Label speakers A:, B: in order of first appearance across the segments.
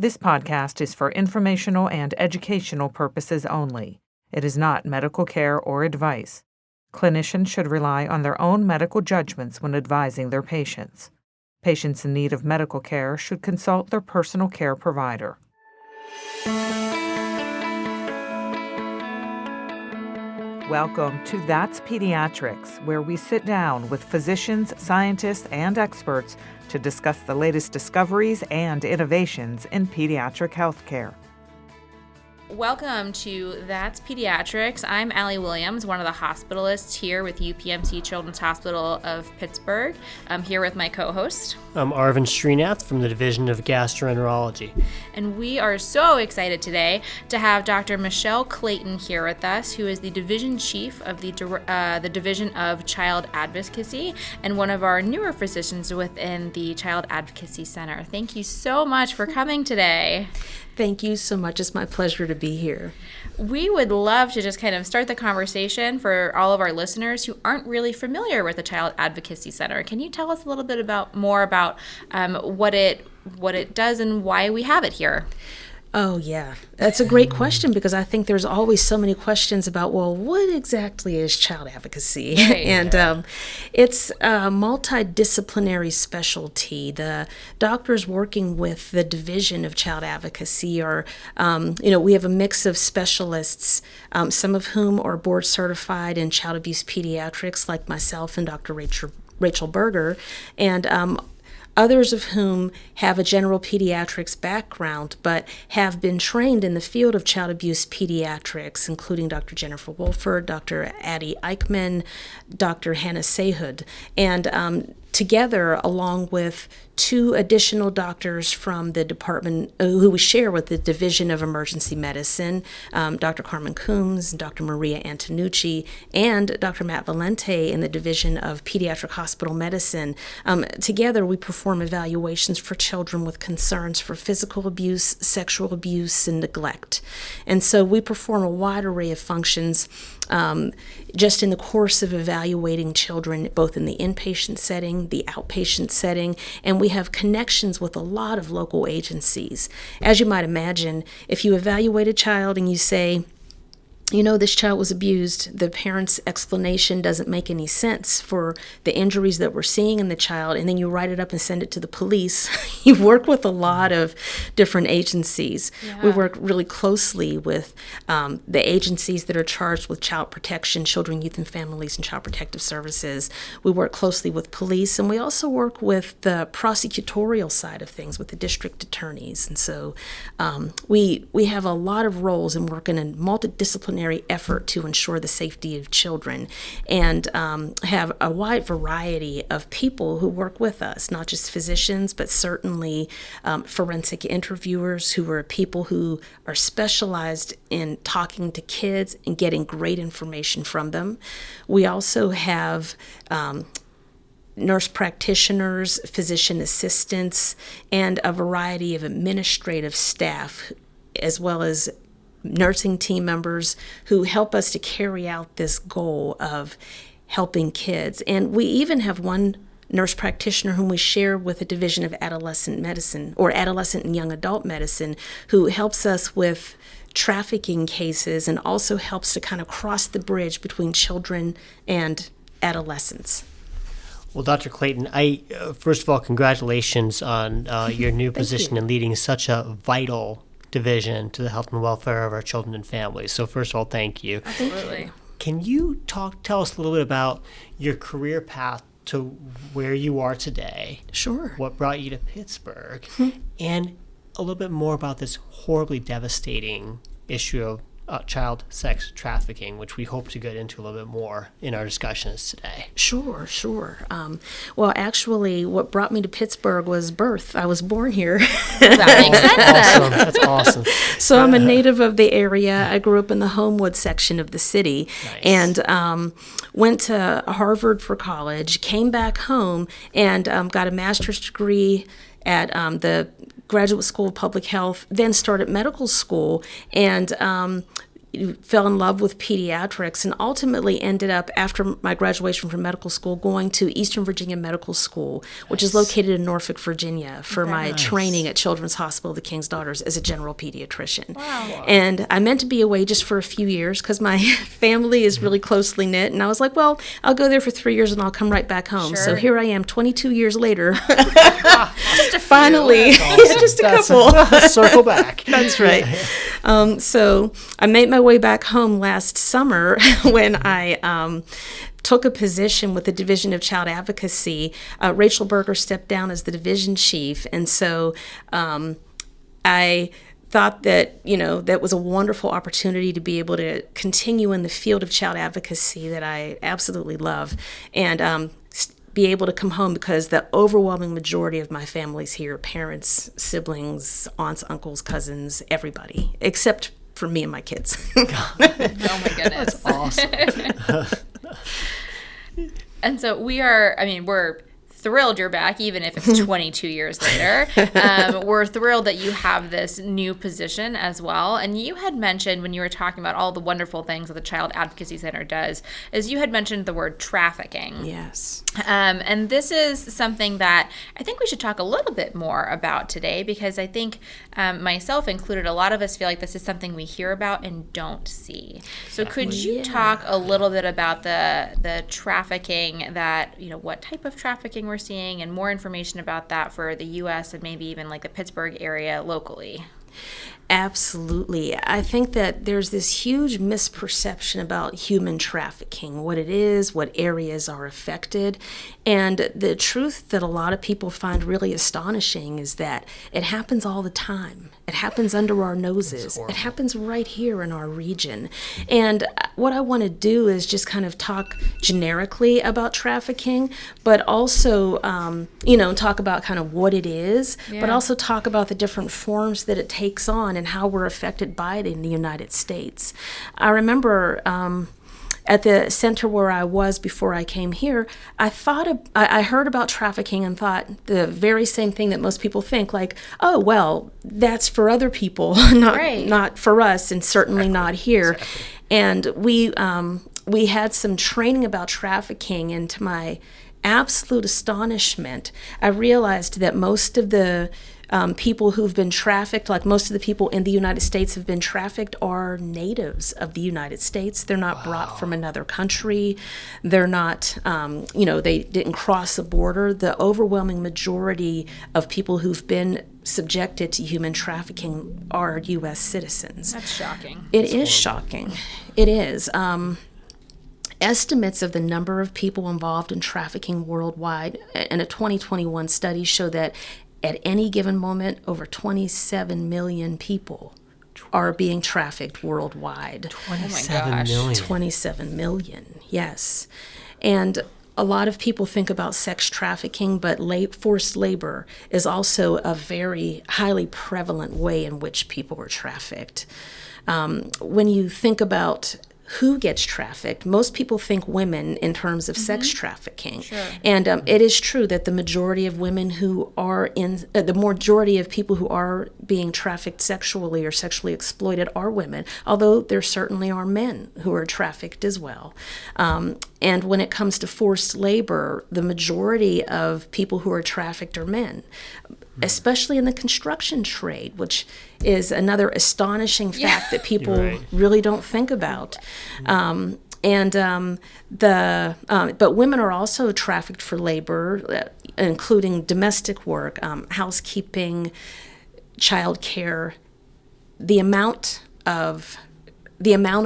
A: This podcast is for informational and educational purposes only. It is not medical care or advice. Clinicians should rely on their own medical judgments when advising their patients. Patients in need of medical care should consult their personal care provider. Welcome to That's Pediatrics, where we sit down with physicians, scientists, and experts to discuss the latest discoveries and innovations in pediatric healthcare.
B: Welcome to That's Pediatrics. I'm Allie Williams, one of the hospitalists here with UPMC Children's Hospital of Pittsburgh. I'm here with my co-host.
C: I'm Arvind Srinath from the Division of Gastroenterology.
B: And we are so excited today to have Dr. Michelle Clayton here with us, who is the Division Chief of the Division of Child Advocacy and one of our newer physicians within the Child Advocacy Center. Thank you so much for coming today.
D: Thank you so much. It's my pleasure to be here.
B: We would love to just kind of start the conversation for all of our listeners who aren't really familiar with the Child Advocacy Center. Can you tell us a little bit more about what it does and why we have it here?
D: Oh, yeah. That's a great question because I think there's always so many questions about, well, what exactly is child advocacy?
B: Right.
D: And it's a multidisciplinary specialty. The doctors working with the Division of Child Advocacy are, we have a mix of specialists, some of whom are board certified in child abuse pediatrics, like myself and Dr. Rachel Berger, and others of whom have a general pediatrics background but have been trained in the field of child abuse pediatrics, including Dr. Jennifer Wolford, Dr. Addie Eichmann, Dr. Hannah Sehud. And together, along with two additional doctors from the department who we share with the Division of Emergency Medicine, Dr. Carmen Coombs, Dr. Maria Antonucci, and Dr. Matt Valente in the Division of Pediatric Hospital Medicine. Together, we perform evaluations for children with concerns for physical abuse, sexual abuse, and neglect. And so we perform a wide array of functions just in the course of evaluating children, both in the inpatient setting, the outpatient setting, and we have connections with a lot of local agencies. As you might imagine, if you evaluate a child and you say, this child was abused, the parent's explanation doesn't make any sense for the injuries that we're seeing in the child, and then you write it up and send it to the police. You work with a lot of different agencies. Yeah. We work really closely with the agencies that are charged with child protection, children, youth, and families, and child protective services. We work closely with police, and we also work with the prosecutorial side of things with the district attorneys. And so we have a lot of roles and work in a multidisciplinary effort to ensure the safety of children, and have a wide variety of people who work with us, not just physicians, but certainly forensic interviewers who are people who are specialized in talking to kids and getting great information from them. We also have nurse practitioners, physician assistants, and a variety of administrative staff, as well as nursing team members who help us to carry out this goal of helping kids. And we even have one nurse practitioner whom we share with the Division of Adolescent Medicine, or Adolescent and Young Adult Medicine, who helps us with trafficking cases and also helps to kind of cross the bridge between children and adolescents.
C: Well, Dr. Clayton, first of all, congratulations on your new position in leading such a vital division to the health and welfare of our children and families. So first of all, thank you.
B: Absolutely.
C: Can you tell us a little bit about your career path to where you are today?
D: Sure.
C: What brought you to Pittsburgh? And a little bit more about this horribly devastating issue of child sex trafficking, which we hope to get into a little bit more in our discussions today.
D: Sure. Well, actually, what brought me to Pittsburgh was birth. I was born here.
B: That makes sense then.
C: Awesome. That's awesome.
D: So I'm a native of the area. I grew up in the Homewood section of the city.
C: Nice.
D: And went to Harvard for college, came back home, and got a master's degree at the Graduate School of Public Health, then started medical school, and fell in love with pediatrics and ultimately ended up, after my graduation from medical school, going to Eastern Virginia Medical School, which is located in Norfolk, Virginia, for my training at Children's Hospital of the King's Daughters as a general pediatrician.
B: Wow.
D: And I meant to be away just for a few years because my family is really closely knit. And I was like, well, I'll go there for 3 years and I'll come right back home. So here I am 22 years later.
B: Just a
D: Finally,
C: Awesome.
D: just a couple.
C: Circle back.
D: That's right. So I made my way back home last summer when I took a position with the Division of Child Advocacy. Rachel Berger stepped down as the division chief, and so I thought that, that was a wonderful opportunity to be able to continue in the field of child advocacy that I absolutely love, and be able to come home because the overwhelming majority of my family's here, parents, siblings, aunts, uncles, cousins, everybody, except for me and my kids.
B: Oh my goodness.
C: That's awesome.
B: And so we're thrilled you're back, even if it's 22 years later. We're thrilled that you have this new position as well. And you had mentioned, when you were talking about all the wonderful things that the Child Advocacy Center does, is you had mentioned the word trafficking.
D: Yes.
B: And this is something that I think we should talk a little bit more about today, because I think, myself included, a lot of us feel like this is something we hear about and don't see. So could you talk a little bit about the trafficking, that, what type of trafficking we're seeing, and more information about that for the U.S. and maybe even like the Pittsburgh area locally?
D: Absolutely. I think that there's this huge misperception about human trafficking, what it is, what areas are affected. And the truth that a lot of people find really astonishing is that it happens all the time. It happens under our noses. It happens right here in our region. And what I want to do is just kind of talk generically about trafficking, but also, talk about kind of what it is, but also talk about the different forms that it takes on and how we're affected by it in the United States. I remember at the center where I was before I came here, I heard about trafficking and thought the very same thing that most people think, like, oh, well, that's for other people, not for us, and certainly not here. Exactly. And we had some training about trafficking, and to my absolute astonishment, I realized that most of the people who've been trafficked, like most of the people in the United States have been trafficked, are natives of the United States. They're not brought from another country. They're not, they didn't cross a border. The overwhelming majority of people who've been subjected to human trafficking are U.S. citizens.
B: That's shocking.
D: It is shocking. It is. Estimates of the number of people involved in trafficking worldwide in a 2021 study show that at any given moment, over 27 million people are being trafficked worldwide.
C: 27 million.
D: 27 million, yes. And a lot of people think about sex trafficking, but forced labor is also a very highly prevalent way in which people are trafficked. When you think about who gets trafficked, most people think women in terms of sex trafficking. Sure. And it is true that the majority of women who are the majority of people who are being trafficked sexually or sexually exploited are women, although there certainly are men who are trafficked as well. And when it comes to forced labor, the majority of people who are trafficked are men, especially in the construction trade, which is another astonishing fact that people really don't think about. But women are also trafficked for labor, including domestic work, housekeeping, childcare. The amount of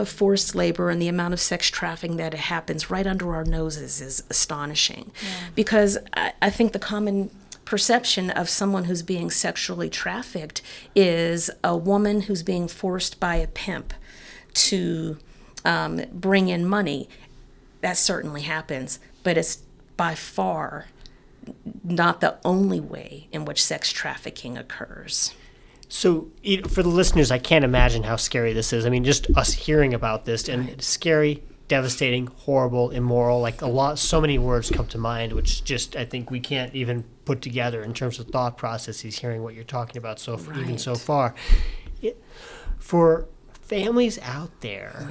D: forced labor and the amount of sex trafficking that happens right under our noses is astonishing. Because I think the common perception of someone who's being sexually trafficked is a woman who's being forced by a pimp to bring in money. That certainly happens, but it's by far not the only way in which sex trafficking occurs.
C: So for the listeners, I can't imagine how scary this is. I mean, just us hearing about this, and it's scary, devastating, horrible, immoral, so many words come to mind, which just I think we can't even put together in terms of thought processes, hearing what you're talking about even so far. For families out there,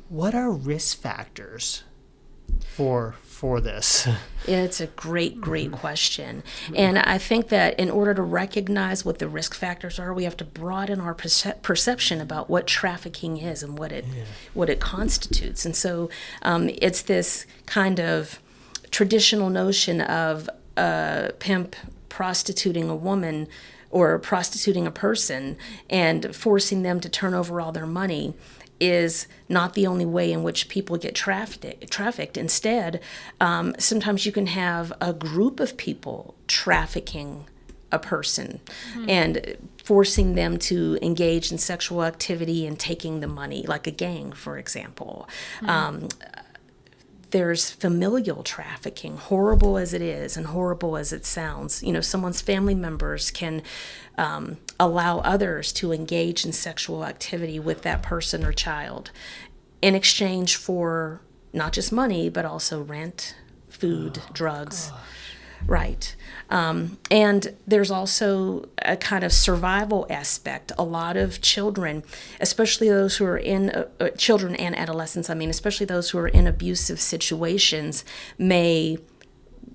C: what are risk factors for this?
D: It's a great question. And I think that in order to recognize what the risk factors are, we have to broaden our perception about what trafficking is and what it constitutes. And so it's this kind of traditional notion of a pimp prostituting a woman or prostituting a person and forcing them to turn over all their money is not the only way in which people get trafficked. Instead, sometimes you can have a group of people trafficking a person and forcing them to engage in sexual activity and taking the money, like a gang, for example. There's familial trafficking, horrible as it is and horrible as it sounds. Someone's family members can allow others to engage in sexual activity with that person or child in exchange for not just money, but also rent, food, drugs. Gosh. Right. And there's also a kind of survival aspect. A lot of children, especially those who are in, children and adolescents, especially those who are in abusive situations, may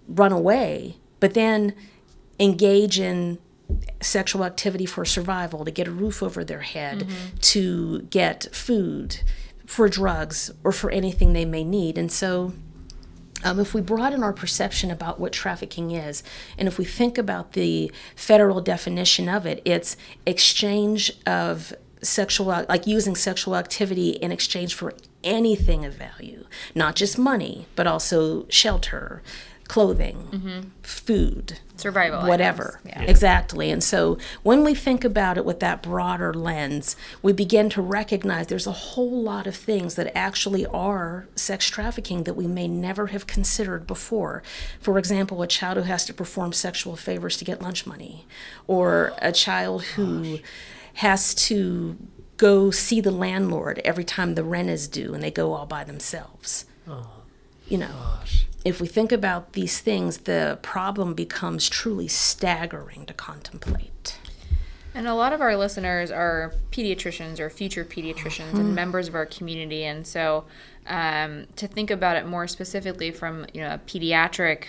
D: run away, but then engage in sexual activity for survival, to get a roof over their head, to get food, for drugs, or for anything they may need. And so if we broaden our perception about what trafficking is, and if we think about the federal definition of it, it's exchange of like using sexual activity in exchange for anything of value, not just money, but also shelter, clothing, food,
B: survival,
D: whatever. Exactly. And so when we think about it with that broader lens, we begin to recognize there's a whole lot of things that actually are sex trafficking that we may never have considered before. For example, a child who has to perform sexual favors to get lunch money, or a child who has to go see the landlord every time the rent is due and they go all by themselves. If we think about these things, the problem becomes truly staggering to contemplate.
B: And a lot of our listeners are pediatricians or future pediatricians and members of our community. And so to think about it more specifically from a pediatric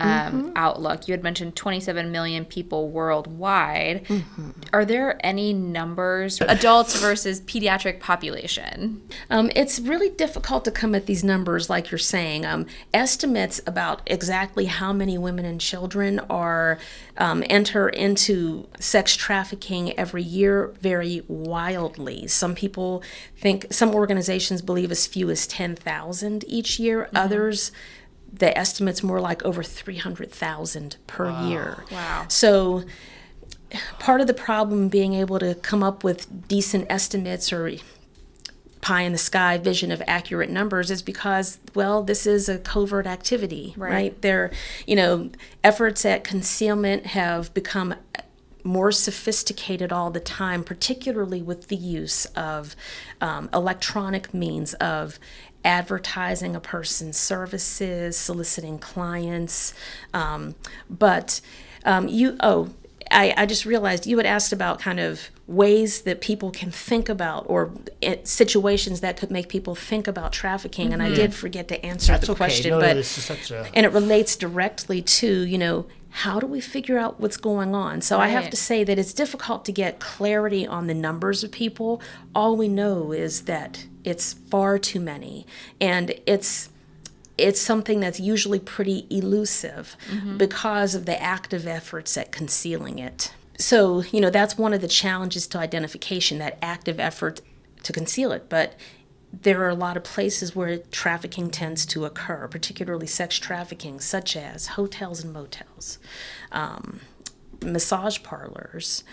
B: outlook, you had mentioned 27 million people worldwide. Are there any numbers, adults versus pediatric population?
D: It's really difficult to come at these numbers like you're saying. Estimates about exactly how many women and children are enter into sex trafficking every year vary wildly. Some people think, some organizations believe as few as 10,000 each year. Others, the estimate's more like over 300,000 per year.
B: Wow.
D: So part of the problem being able to come up with decent estimates or pie in the sky vision of accurate numbers is because, this is a covert activity, right? There, efforts at concealment have become more sophisticated all the time, particularly with the use of electronic means of advertising a person's services, soliciting clients. I just realized you had asked about kind of ways that people can think about, or situations that could make people think about trafficking, and I did forget to answer the question, but and it relates directly to, how do we figure out what's going on? So I have to say that it's difficult to get clarity on the numbers of people. All we know is that it's far too many, and it's something that's usually pretty elusive because of the active efforts at concealing it. So, that's one of the challenges to identification, that active effort to conceal it. But there are a lot of places where trafficking tends to occur, particularly sex trafficking, such as hotels and motels, massage parlors,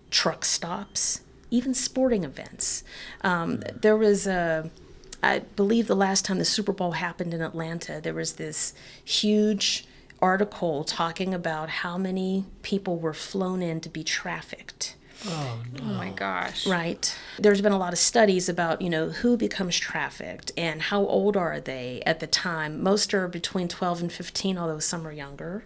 D: truck stops, even sporting events. There was I believe the last time the Super Bowl happened in Atlanta, there was this huge article talking about how many people were flown in to be trafficked.
C: Oh, no.
B: Oh, my gosh.
D: Right. There's been a lot of studies about, who becomes trafficked and how old are they at the time. Most are between 12 and 15, although some are younger.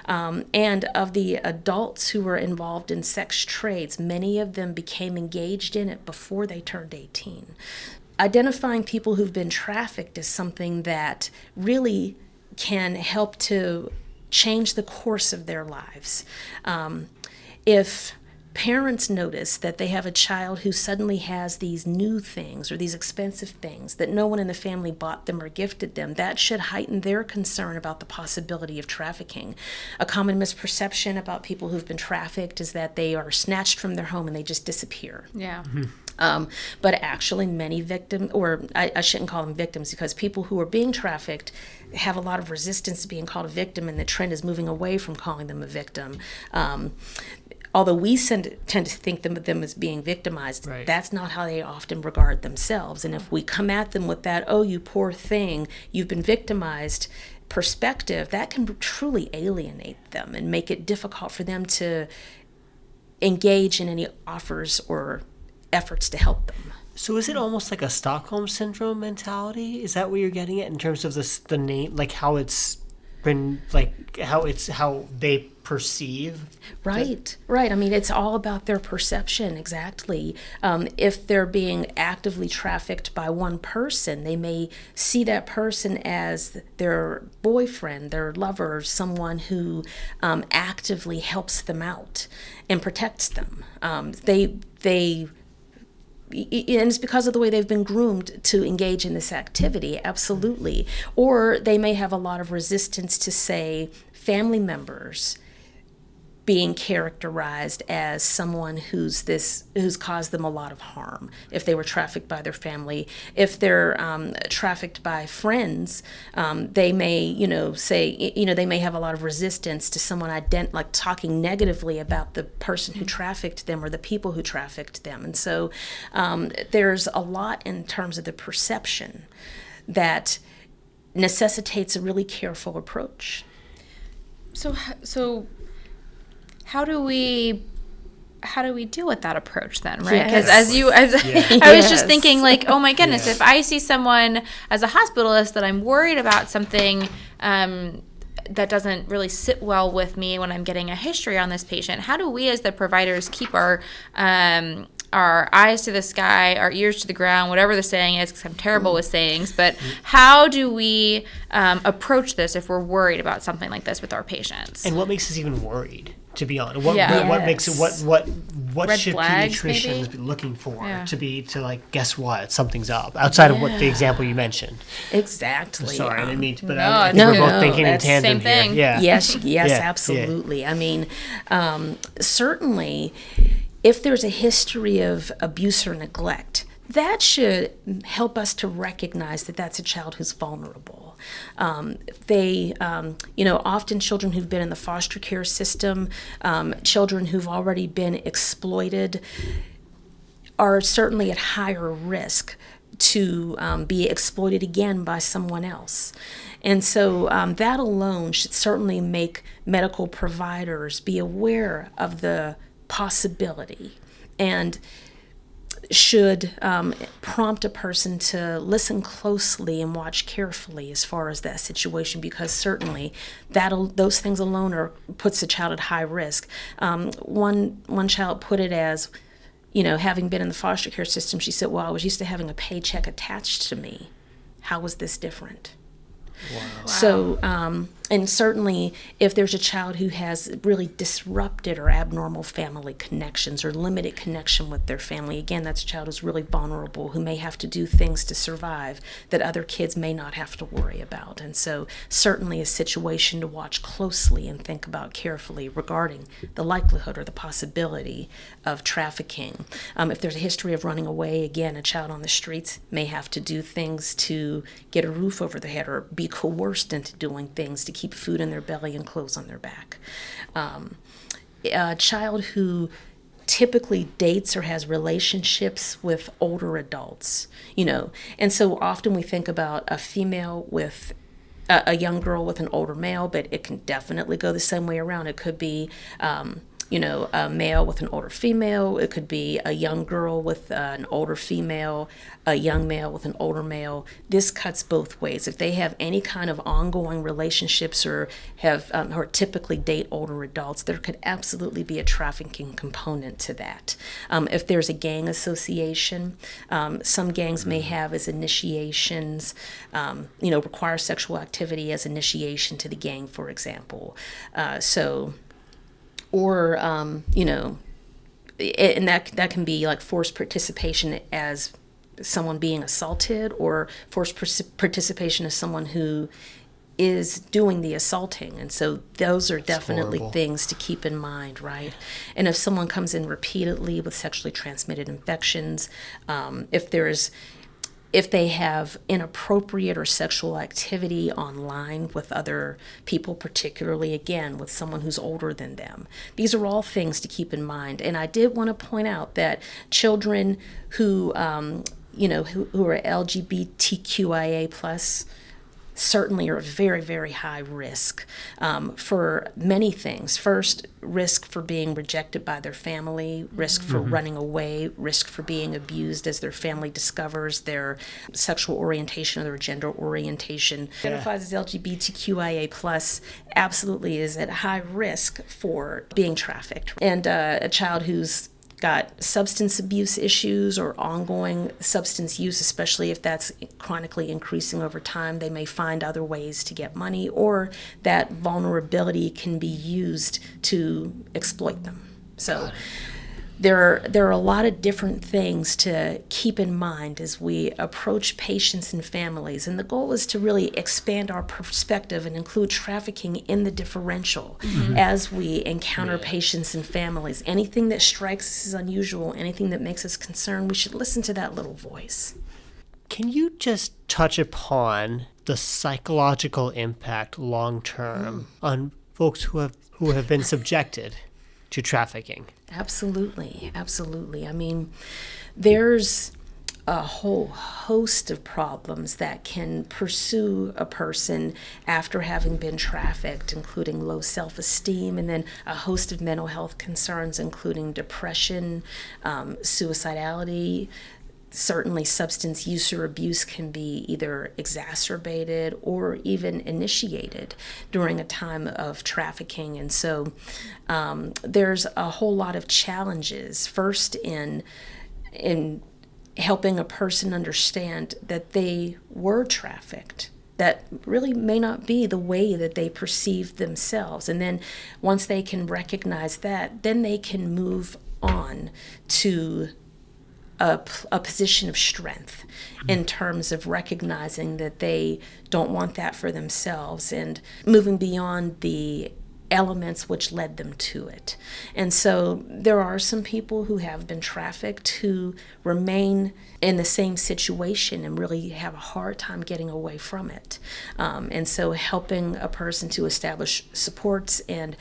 D: And of the adults who were involved in sex trades, many of them became engaged in it before they turned 18. Identifying people who've been trafficked is something that really can help to change the course of their lives. If parents notice that they have a child who suddenly has these new things or these expensive things that no one in the family bought them or gifted them, that should heighten their concern about the possibility of trafficking. A common misperception about people who've been trafficked is that they are snatched from their home and they just disappear.
B: Yeah.
D: But actually many victims, or I shouldn't call them victims, because people who are being trafficked have a lot of resistance to being called a victim, and the trend is moving away from calling them a victim. Although we tend to think of them as being victimized,
C: right.
D: That's not how they often regard themselves. And if we come at them with that, oh, you poor thing, you've been victimized perspective, that can truly alienate them and make it difficult for them to engage in any offers or efforts to help them.
C: So is it almost like a Stockholm Syndrome mentality? Is that what you're getting at in terms of the name, like how it's been, like how they perceive?
D: Right. I mean, it's all about their perception, exactly. If they're being actively trafficked by one person, they may see that person as their boyfriend, their lover, someone who actively helps them out and protects them. And it's because of the way they've been groomed to engage in this activity, absolutely. Or they may have a lot of resistance to, say, family members being characterized as someone who's caused them a lot of harm. If they were trafficked by their family, if they're trafficked by friends, they may, say, they may have a lot of resistance to someone like talking negatively about the person who trafficked them or the people who trafficked them. And so there's a lot in terms of the perception that necessitates a really careful approach.
B: So how do we deal with that approach then, right? Because I was just thinking, like, oh my goodness, if I see someone as a hospitalist that I'm worried about something that doesn't really sit well with me when I'm getting a history on this patient, how do we as the providers keep our eyes to the sky, our ears to the ground, whatever the saying is, because I'm terrible with sayings, but how do we approach this if we're worried about something like this with our patients?
C: And what makes us even worried, to be honest? What makes it, what
B: Red
C: should
B: flags,
C: pediatricians
B: maybe?
C: be looking for to like, guess what, something up, outside of what the example you mentioned?
D: Exactly.
C: Sorry, I didn't mean to, but
B: No,
C: we're both thinking in
B: that's
C: tandem
B: same thing.
C: here. Yeah.
D: Yes,
C: Yeah.
D: absolutely. I mean, certainly, if there's a history of abuse or neglect, that should help us to recognize that that's a child who's vulnerable. Often children who've been in the foster care system, children who've already been exploited, are certainly at higher risk to be exploited again by someone else. And so that alone should certainly make medical providers be aware of the possibility and should prompt a person to listen closely and watch carefully as far as that situation, because certainly those things alone puts a child at high risk. One child put it as, having been in the foster care system, she said, well, I was used to having a paycheck attached to me. How was this different?
C: Wow.
D: So, and certainly if there's a child who has really disrupted or abnormal family connections or limited connection with their family, again, that's a child who's really vulnerable, who may have to do things to survive that other kids may not have to worry about. And so certainly a situation to watch closely and think about carefully regarding the likelihood or the possibility of trafficking. If there's a history of running away, again, a child on the streets may have to do things to get a roof over their head or be coerced into doing things to keep food in their belly and clothes on their back. A child who typically dates or has relationships with older adults, and so often we think about a female with a young girl with an older male, but it can definitely go the same way around. It could be a male with an older female. It could be a young girl with an older female, a young male with an older male. This cuts both ways. If they have any kind of ongoing relationships or have or typically date older adults, there could absolutely be a trafficking component to that. If there's a gang association, some gangs may have as initiations, require sexual activity as initiation to the gang, for example. And that can be like forced participation as someone being assaulted, or forced participation as someone who is doing the assaulting. And so those are definitely things to keep in mind, right? And if someone comes in repeatedly with sexually transmitted infections, if they have inappropriate or sexual activity online with other people, particularly, again, with someone who's older than them. These are all things to keep in mind. And I did want to point out that children who are LGBTQIA+, certainly are very, very high risk for many things. First, risk for being rejected by their family, risk for running away, risk for being abused as their family discovers their sexual orientation or their gender orientation. Identifies as LGBTQIA+, absolutely is at high risk for being trafficked. And a child who's got substance abuse issues or ongoing substance use, especially if that's chronically increasing over time, they may find other ways to get money, or that vulnerability can be used to exploit them. So there are a lot of different things to keep in mind as we approach patients and families. And the goal is to really expand our perspective and include trafficking in the differential as we encounter patients and families. Anything that strikes us as unusual, anything that makes us concerned, we should listen to that little voice.
C: Can you just touch upon the psychological impact long term on folks who have been subjected to trafficking?
D: Absolutely. I mean, there's a whole host of problems that can pursue a person after having been trafficked, including low self-esteem, and then a host of mental health concerns, including depression, suicidality. Certainly substance use or abuse can be either exacerbated or even initiated during a time of trafficking. And so there's a whole lot of challenges. First, in helping a person understand that they were trafficked, that really may not be the way that they perceive themselves. And then once they can recognize that, then they can move on to a position of strength in terms of recognizing that they don't want that for themselves and moving beyond the elements which led them to it. And so there are some people who have been trafficked who remain in the same situation and really have a hard time getting away from it. And so helping a person to establish supports and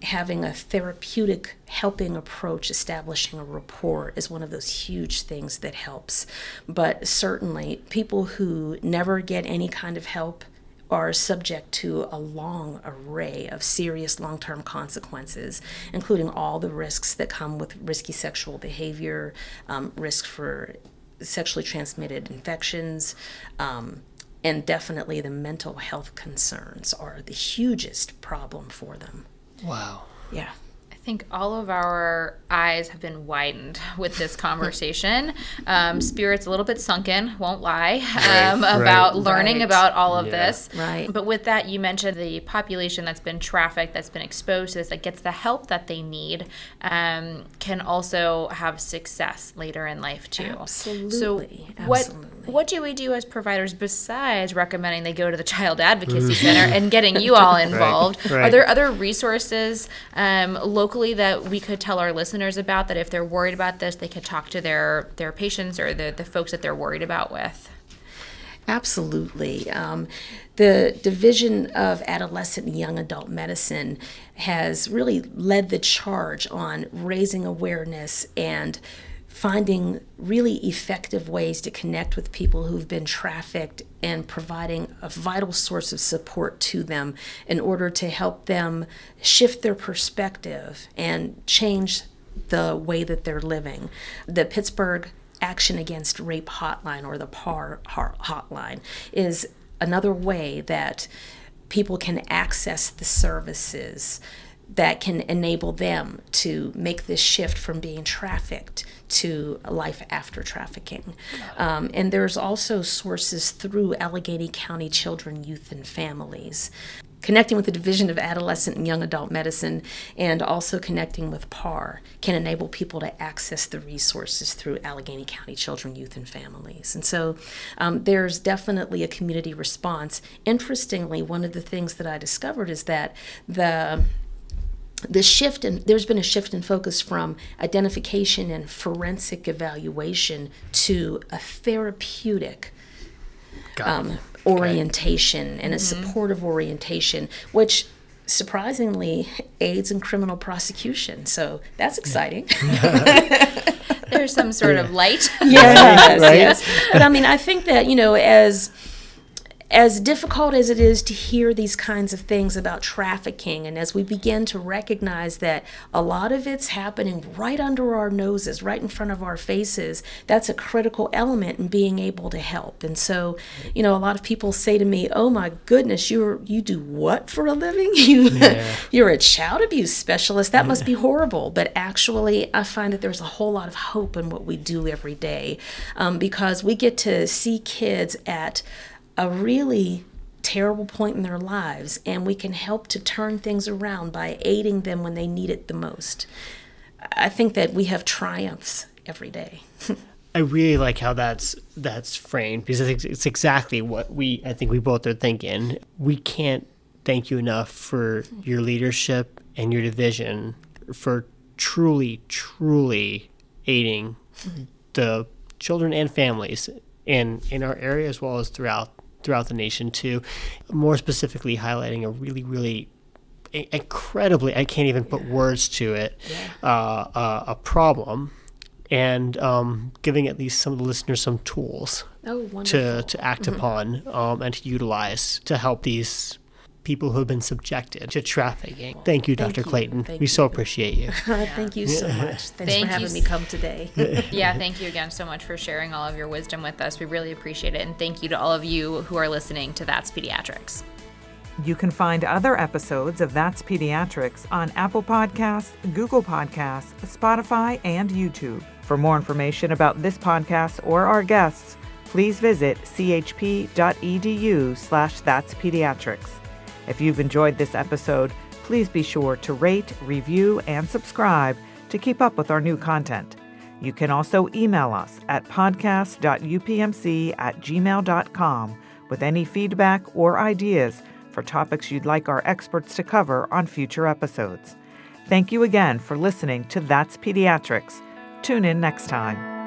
D: having a therapeutic helping approach, establishing a rapport, is one of those huge things that helps. But certainly people who never get any kind of help are subject to a long array of serious long-term consequences, including all the risks that come with risky sexual behavior, risk for sexually transmitted infections, and definitely the mental health concerns are the hugest problem for them.
C: Wow.
D: Yeah.
B: I think all of our eyes have been widened with this conversation. Spirit's a little bit sunken, won't lie, about learning about all of this.
D: Right.
B: But with that, you mentioned the population that's been trafficked, that's been exposed to this, that gets the help that they need, can also have success later in life too.
D: Absolutely.
B: So what do we do as providers besides recommending they go to the Child Advocacy Center and getting you all involved?
C: Right.
B: Are there other resources locally that we could tell our listeners about, that if they're worried about this, they could talk to their patients or the folks that they're worried about with?
D: Absolutely. The Division of Adolescent and Young Adult Medicine has really led the charge on raising awareness and finding really effective ways to connect with people who've been trafficked and providing a vital source of support to them in order to help them shift their perspective and change the way that they're living. The Pittsburgh Action Against Rape Hotline, or the PAR hotline, is another way that people can access the services that can enable them to make this shift from being trafficked to a life after trafficking. And there's also sources through Allegheny County Children, Youth, and Families. Connecting with the Division of Adolescent and Young Adult Medicine and also connecting with PAR can enable people to access the resources through Allegheny County Children, Youth, and Families. And so there's definitely a community response. Interestingly, one of the things that I discovered is that there's been a shift in focus from identification and forensic evaluation to a therapeutic orientation and a supportive orientation, which surprisingly aids in criminal prosecution. So that's exciting.
B: There's some sort of light.
D: Yes,
C: Right?
D: yes. But I mean, I think that, as difficult as it is to hear these kinds of things about trafficking, and as we begin to recognize that a lot of it's happening right under our noses, right in front of our faces, that's a critical element in being able to help. And so, a lot of people say to me, "Oh my goodness, you do what for a living? You're a child abuse specialist. That must be horrible." But actually, I find that there's a whole lot of hope in what we do every day, because we get to see kids at a really terrible point in their lives, and we can help to turn things around by aiding them when they need it the most. I think that we have triumphs every day.
C: I really like how that's framed, because it's exactly what I think we both are thinking. We can't thank you enough for your leadership and your division for truly, truly aiding the children and families in our area as well as throughout the nation too. More specifically, highlighting a really, really incredibly, I can't even put words to it, a problem, and giving at least some of the listeners some tools to act upon and to utilize to help these people who have been subjected to trafficking. Thank you, Dr. Clayton. We so appreciate you.
D: Thank you so much. Thanks for having me come today.
B: Yeah, thank you again so much for sharing all of your wisdom with us. We really appreciate it. And thank you to all of you who are listening to That's Pediatrics.
A: You can find other episodes of That's Pediatrics on Apple Podcasts, Google Podcasts, Spotify, and YouTube. For more information about this podcast or our guests, please visit chp.edu/that'spediatrics. If you've enjoyed this episode, please be sure to rate, review, and subscribe to keep up with our new content. You can also email us at podcast.upmc@gmail.com with any feedback or ideas for topics you'd like our experts to cover on future episodes. Thank you again for listening to That's Pediatrics. Tune in next time.